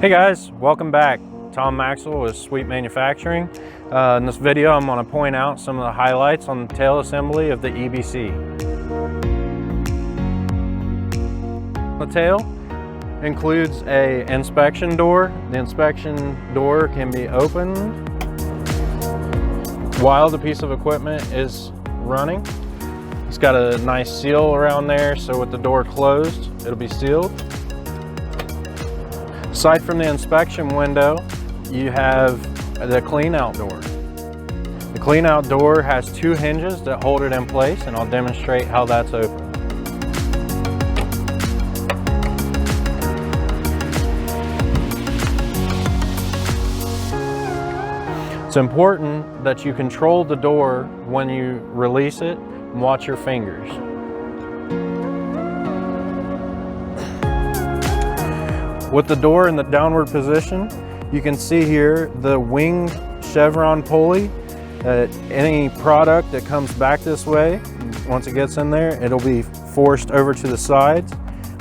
Hey guys, welcome back. Tom Maxel with Sweet Manufacturing. In this video I'm going to point out some of the highlights on the tail assembly of the EBC. The tail includes an inspection door. The inspection door can be opened while the piece of equipment is running. It's got a nice seal around there, so with the door closed, it'll be sealed. Aside from the inspection window, you have the clean out door. The clean out door has two hinges that hold it in place, and I'll demonstrate how that's open. It's important that you control the door when you release it and watch your fingers. With the door in the downward position, you can see here the wing chevron pulley. Any product that comes back this way, once it gets in there, it'll be forced over to the sides.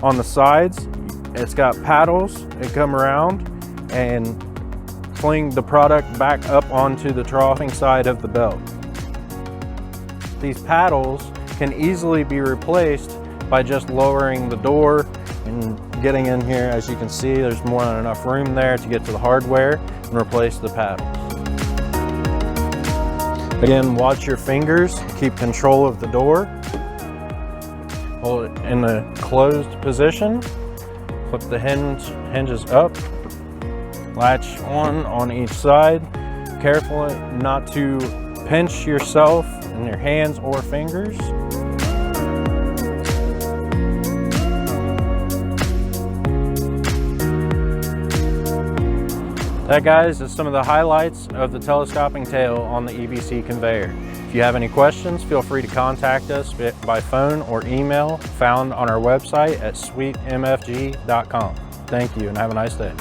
On the sides, it's got paddles that come around and fling the product back up onto the troughing side of the belt. These paddles can easily be replaced by just lowering the door and getting in here. As you can see, there's more than enough room there to get to the hardware and replace the paddles. Again, watch your fingers, keep control of the door. Hold it in the closed position, flip the hinges up, latch on each side. Careful not to pinch yourself in your hands or fingers. That, guys, is some of the highlights of the telescoping tail on the EBC conveyor. If you have any questions, feel free to contact us by phone or email, found on our website at sweetmfg.com. Thank you and have a nice day.